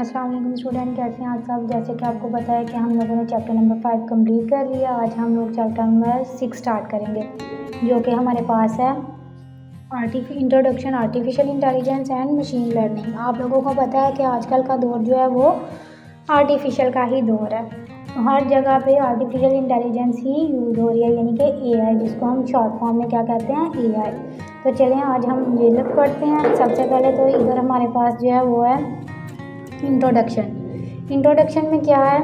अस्सलाम वालेकुम स्टूडेंट, कैसे हैं आप सब। जैसे कि आपको पता है कि हम लोगों ने चैप्टर नंबर 5 कंप्लीट कर लिया। आज हम लोग चैप्टर नंबर 6 स्टार्ट करेंगे, जो कि हमारे पास है introduction artificial intelligence and machine learning. आप लोगों को पता है कि आजकल का दौर जो है वो आर्टिफिशियल का ही दौर है। तो हर जगह पे आर्टिफिशियल इंटेलिजेंस ही यूज़ हो रही है, यानी कि एआई, जिसको हम शॉर्ट फॉर्म में क्या कहते हैं, एआई। तो चलें आज हम ये लोग पढ़ते हैं। सबसे पहले तो इधर हमारे पास जो है वो है इंट्रोडक्शन में क्या है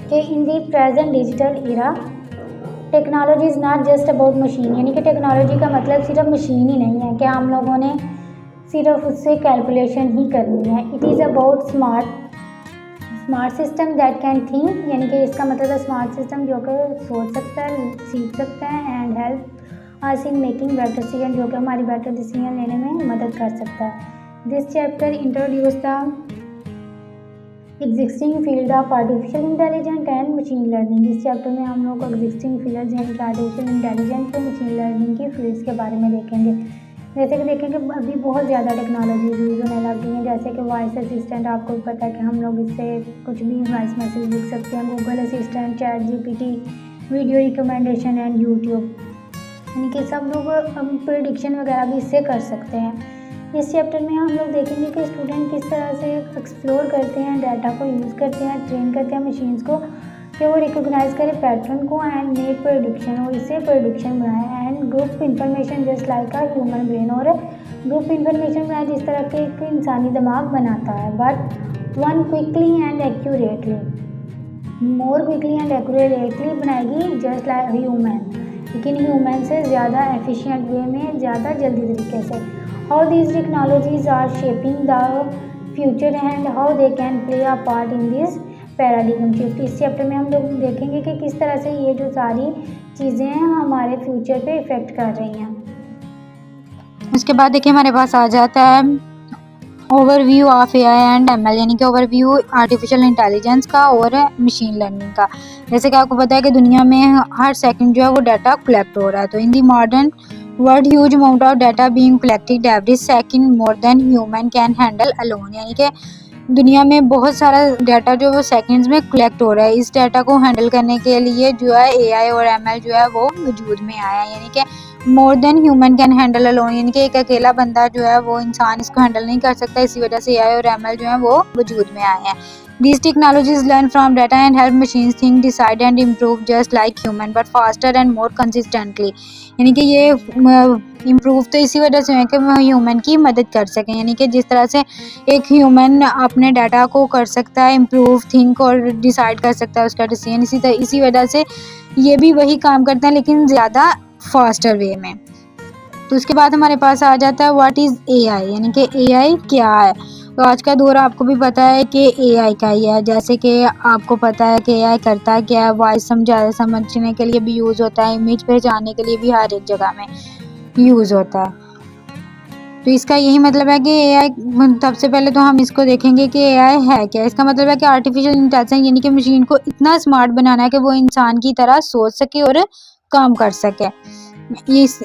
कि in the present digital era technology is not just about machine, यानी कि टेक्नोलॉजी का मतलब सिर्फ मशीन ही नहीं है कि हम लोगों ने सिर्फ उससे कैलकुलेशन ही करनी है। It is about smart system that can think, यानी कि इसका मतलब है स्मार्ट सिस्टम जो कि सोच सकता है, सीख सकता है, and help us in making better decision, जो कि हमारी बेटर डिसीजन लेने में मदद कर सकता है। This chapter introduce the existing field of artificial intelligence and machine learning. इस चैप्टर में हम लोग एग्जिस्टिंग फील्ड्स यानी कि आर्टिफिशियल इंटेलिजेंस और मशीन लर्निंग की फील्ड्स के बारे में देखेंगे। जैसे कि देखेंगे अभी बहुत ज़्यादा टेक्नोलॉजी यूज़ होने लग गई हैं, जैसे कि वॉइस असिस्टेंट। आपको पता है कि हम लोग इससे कुछ भी वॉइस मैसेज लिख सकते हैं। Google assistant, chat GPT, video recommendation and YouTube, यानी कि सब लोग हम प्रेडिक्शन वगैरह भी इससे कर सकते हैं। इस चैप्टर में हम लोग देखेंगे कि स्टूडेंट किस तरह से एक्सप्लोर करते हैं, डाटा को यूज़ करते हैं, ट्रेन करते हैं मशीन्स को कि वो रिकॉग्नाइज करे पैटर्न को एंड मेक प्रेडिक्शन, और इससे प्रेडिक्शन बनाए। And group information just like a human brain, और ग्रुप इंफॉर्मेशन बनाए जिस तरह के एक इंसानी दिमाग बनाता है, but one quickly and accurately, more quickly and accurately बनाएगी जस्ट लाइक ह्यूमन, लेकिन ह्यूमन से ज़्यादा एफिशिएंट वे में, ज़्यादा जल्दी तरीके से। How these technologies are shaping the future and how they can play a part in this paradigm shift। इस चैप्टर में हम लोग देखेंगे कि किस तरह से ये जो सारी चीज़ें हैं हमारे फ्यूचर पे इफ़ेक्ट कर रही हैं। उसके बाद देखिए हमारे पास आ जाता है overview of AI and ML, यानी कि ओवरव्यू आर्टिफिशियल इंटेलिजेंस का और मशीन लर्निंग का। जैसे कि आपको पता है कि दुनिया में हर सेकंड जो है वो डाटा कलेक्ट हो रहा है। तो in the modern world huge amount of data being collected every second, more than human can handle alone, यानी कि दुनिया में बहुत सारा डाटा जो वो सेकंड्स में कलेक्ट हो रहा है। इस डाटा को हैंडल करने के लिए जो है एआई और एमएल जो है वो वजूद में आया है, यानी कि मोर than human can handle alone, यानी कि एक अकेला बंदा जो है वो इंसान इसको हैंडल नहीं कर सकता। इसी वजह से एआई और एमएल जो है वो वजूद में आए हैं। These technologies learn from data and help machines think, decide and improve just like human but faster and more consistently, यानी कि ये इम्प्रूव तो इसी वजह से है कि वह ह्यूमन की मदद कर सकें, यानी कि जिस तरह से एक ह्यूमन अपने डाटा को कर सकता है इम्प्रूव, थिंक और डिसाइड कर सकता है उसका डिसीजन, इसी वजह से ये भी वही काम करते हैं लेकिन ज़्यादा फास्टर वे में। तो उसके बाद हमारे पास आ जाता है व्हाट इज़ एआई, यानी कि एआई क्या है। तो आज का दौर आपको भी पता है कि एआई का ही है। जैसे कि आपको पता है कि एआई करता है क्या है, वॉइस समझने के लिए भी यूज़ होता है, इमेज पहचानने के लिए भी हर एक जगह में यूज़ होता है। तो इसका यही मतलब है कि एआई, सबसे पहले तो हम इसको देखेंगे कि एआई है क्या। इसका मतलब है कि आर्टिफिशियल इंटेलिजेंस, यानी कि मशीन को इतना स्मार्ट बनाना है कि वो इंसान की तरह सोच सके और काम कर सके।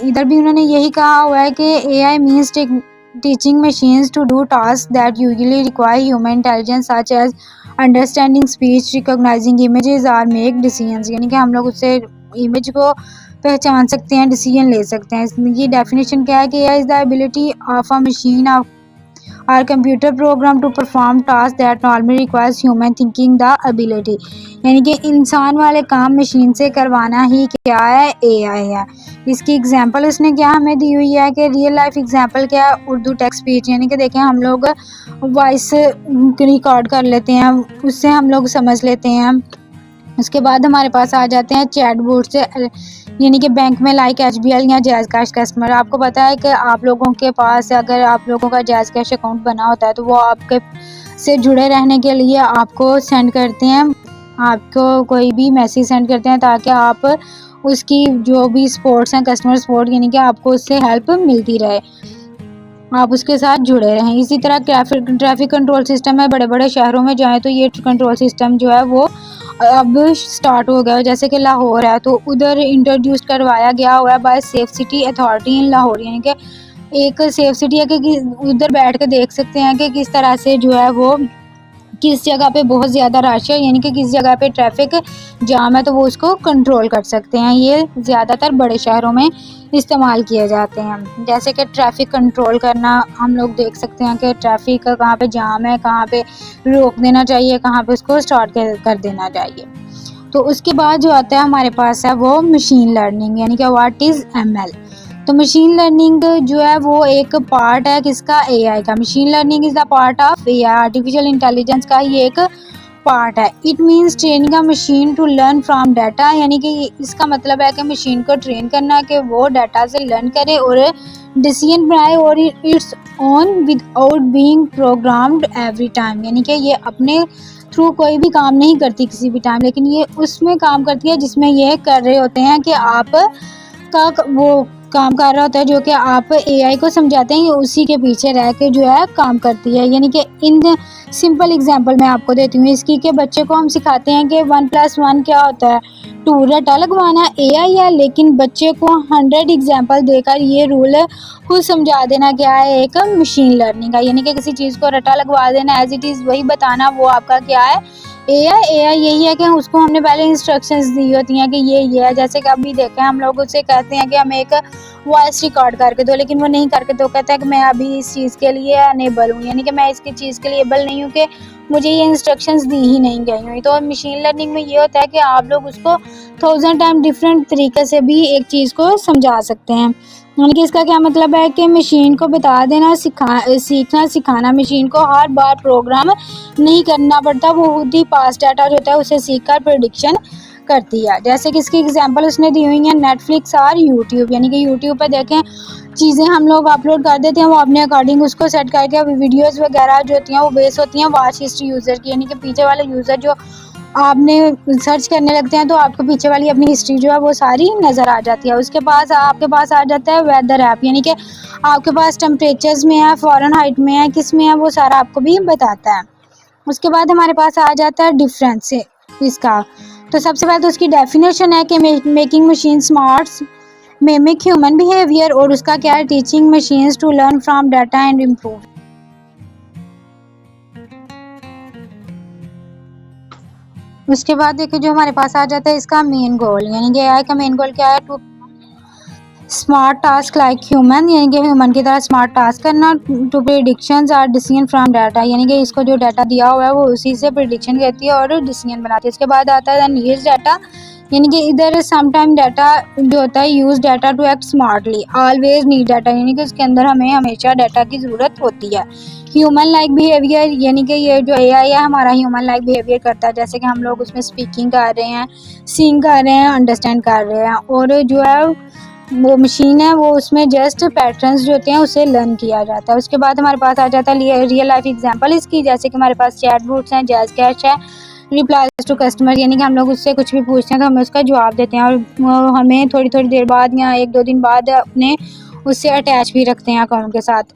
इधर भी उन्होंने यही कहा हुआ है कि AI means teaching machines to do tasks that usually require human intelligence such as understanding speech, recognizing images or make decisions, यानी कि हम लोग उससे इमेज को पहचान सकते हैं, डिसीजन ले सकते हैं। इसकी डेफिनेशन क्या है कि AI is the ability of a machine of और computer program to perform task that normally requires human thinking the ability, यानी कि इंसान वाले काम मशीन से करवाना ही क्या है, एआई है। इसकी एग्जांपल उसने क्या हमें दी हुई है कि रियल लाइफ एग्जांपल क्या है, उर्दू टेक्स्ट स्पीच, यानी कि देखें हम लोग वॉइस रिकॉर्ड कर लेते हैं, उससे हम लोग समझ लेते हैं। उसके बाद हमारे पास आ जाते हैं चैट बोर्ड से, यानी कि बैंक में लाइक एचबीएल या जैज़ कैश कस्टमर। आपको पता है कि आप लोगों के पास अगर आप लोगों का जैज़ कैश अकाउंट बना होता है तो वो आपके से जुड़े रहने के लिए आपको सेंड करते हैं, आपको कोई भी मैसेज सेंड करते हैं ताकि आप उसकी जो भी सपोर्ट्स हैं, कस्टमर सपोर्ट, यानी कि आपको उससे हेल्प मिलती रहे, आप उसके साथ जुड़े रहें। इसी तरह ट्रैफिक कंट्रोल सिस्टम है, बड़े बड़े शहरों में जाएँ तो ये कंट्रोल सिस्टम जो है वो अब स्टार्ट हो गया है। जैसे कि लाहौर है तो उधर इंट्रोड्यूस करवाया गया हुआ है by safe city authority in Lahore, यानी कि एक सेफ सिटी है कि उधर बैठ के देख सकते हैं कि किस तरह से जो है वो किस जगह पे बहुत ज़्यादा रश है, यानी कि किस जगह पे ट्रैफिक जाम है, तो वो उसको कंट्रोल कर सकते हैं। ये ज़्यादातर बड़े शहरों में इस्तेमाल किए जाते हैं। जैसे कि ट्रैफिक कंट्रोल करना, हम लोग देख सकते हैं कि ट्रैफिक का कहाँ पे जाम है, कहाँ पे रोक देना चाहिए, कहाँ पे उसको स्टार्ट कर देना चाहिए। तो उसके बाद जो आता है हमारे पास है वो मशीन लर्निंग, यानी कि व्हाट इज़ एमएल। तो मशीन लर्निंग जो है वो एक पार्ट है किसका, एआई का। Machine learning is the part of AI, artificial intelligence का ही एक पार्ट है। It means training a machine to learn from data, यानी कि इसका मतलब है कि मशीन को ट्रेन करना कि वो डाटा से लर्न करे और डिसीजन बनाए और its own without being programmed every time, यानी कि ये अपने थ्रू कोई भी काम नहीं करती किसी भी टाइम, लेकिन ये उसमें काम करती है जिसमें ये कर रहे होते हैं कि आप का वो काम कर रहा होता है, जो कि आप एआई को समझाते हैं, ये उसी के पीछे रह के जो है काम करती है। यानी कि इन सिंपल एग्जांपल मैं आपको देती हूँ इसकी, कि बच्चे को हम सिखाते हैं कि 1+1 क्या होता है, 2 रटा लगवाना एआई है, लेकिन बच्चे को 100 एग्जांपल देकर ये रूल खुद समझा देना क्या है, एक मशीन लर्निंग का। यानी कि किसी चीज़ को रटा लगवा देना, एज इट इज़ वही बताना, वो आपका क्या है, एआई यही है कि उसको हमने पहले इंस्ट्रक्शंस दी होती हैं कि ये है। जैसे कि अभी देखें, हम लोग उससे कहते हैं कि हमें एक वॉइस रिकॉर्ड करके दो, लेकिन वो नहीं करके दो, कहता है कि मैं अभी इस चीज़ के लिए अनेबल हूँ, यानी कि मैं इसकी चीज़ के लिए एबल नहीं हूँ कि मुझे ये इंस्ट्रक्शंस दी ही नहीं गई हुई। तो मशीन लर्निंग में ये होता है कि आप लोग उसको 1000 टाइम डिफरेंट तरीके से भी एक चीज़ को समझा सकते हैं। यानी कि इसका क्या मतलब है कि मशीन को बता देना, सीखना सिखाना, मशीन को हर बार प्रोग्राम नहीं करना पड़ता, वो खुद ही पास्ट डाटा जो होता है उसे सीख कर प्रेडिक्शन करती है। जैसे कि इसकी एग्जांपल उसने दी हुई है नेटफ्लिक्स और यूट्यूब, यानी कि यूट्यूब पे देखें चीज़ें हम लोग अपलोड कर देते हैं, वो अपने अकॉर्डिंग उसको सेट करके वीडियोस वगैरह जो होती हैं वो बेस होती हैं वॉच हिस्ट्री यूज़र की, यानी कि पीछे वाले यूज़र जो आपने सर्च करने लगते हैं तो आपको पीछे वाली अपनी हिस्ट्री जो है वो सारी नज़र आ जाती है। उसके पास आपके पास आ जाता है वेदर ऐप, यानी कि आपके पास टेम्परेचर्स में है, फ़ारेनहाइट में है, किस में है, वो सारा आपको भी बताता है। उसके बाद हमारे पास आ जाता है डिफरेंस इसका। तो सबसे पहले तो उसकी डेफिनेशन है कि making machine smarts mimic human behaviour, और उसका क्या है, teaching machines to learn from data and improve. उसके बाद देखिए जो हमारे पास आ जाता है इसका मेन गोल, यानी कि एआई का मेन गोल क्या है, to smart task like human, यानी कि ह्यूमन की तरह स्मार्ट टास्क करना, to predictions or decision from data, यानी कि इसको जो डाटा दिया हुआ है वो उसी से प्रिडिक्शन करती है और डिसीजन बनाती है। इसके बाद आता है देन यूज डाटा, यानी कि इधर समटाइम डाटा जो होता है, use data to act smartly, always need data, यानी कि उसके अंदर हमें हमेशा डाटा की ज़रूरत होती है। ह्यूमन लाइक बिहेवियर, यानी कि ये जो एआई है हमारा ह्यूमन लाइक बिहेवियर करता है, जैसे कि हम लोग उसमें स्पीकिंग कर रहे हैं, सीइंग कर रहे हैं, अंडरस्टैंड कर रहे हैं, और जो है वो मशीन है वो उसमें जस्ट पैटर्न्स जो होते हैं उसे लर्न किया जाता है। उसके बाद हमारे पास आ जाता है रियल लाइफ एग्जांपल इसकी, जैसे कि हमारे पास चैट बोट्स हैं, जैज़ कैश है, रिप्लाईज टू कस्टमर, यानी कि हम लोग उससे कुछ भी पूछते हैं तो हमें उसका जवाब देते हैं, और वो हमें थोड़ी थोड़ी देर बाद या 1-2 दिन बाद अपने उससे अटैच भी रखते हैं अकाउंट के साथ।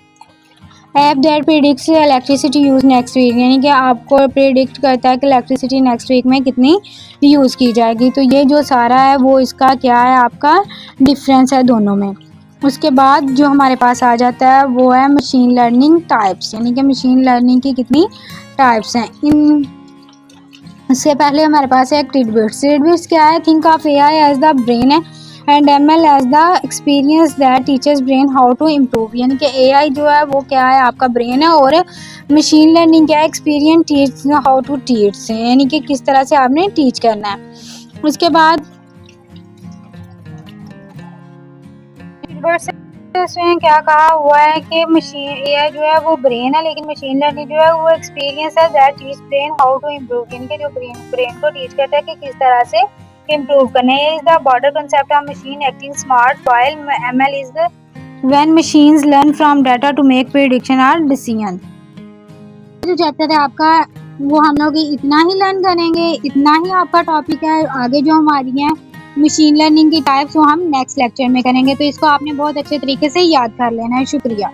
App that predicts electricity use next week, यानी कि आपको प्रिडिक्ट करता है कि इलेक्ट्रिसिटी नेक्स्ट वीक में कितनी यूज़ की जाएगी। तो ये जो सारा है वो इसका क्या है, आपका डिफरेंस है दोनों में। उसके बाद जो हमारे पास आ जाता है वो है मशीन लर्निंग टाइप्स, यानी कि मशीन लर्निंग की कितनी टाइप्स हैं। इन इससे पहले हमारे पास है टिडबिट्स। टिडबिट्स क्या है, think of AI as the brain है and ML as the experience that teachers brain how to improve, यानी कि एआई जो है वो क्या है, आपका ब्रेन है, और मशीन लर्निंग क्या है, experience teach how to teach, यानी कि किस तरह से आपने टीच करना है। उसके बाद इसमें क्या कहा हुआ है कि मशीन एआई जो है वो ब्रेन है, लेकिन मशीन लर्निंग जो है वो एक्सपीरियंस है that teach brain how to improve, यानी कि जो ब्रेन को टीच करता है कि किस तरह से इम्प्रूव करना है। Is the border concept of machine acting smart while ML is when machines learn from data to make prediction और डिसीजन। जो चैप्टर है आपका वो हम लोग इतना ही लर्न करेंगे, इतना ही आपका टॉपिक है। आगे जो हमारी है मशीन लर्निंग की टाइप्स वो हम नेक्स्ट लेक्चर में करेंगे, तो इसको आपने बहुत अच्छे तरीके से याद कर लेना है। शुक्रिया।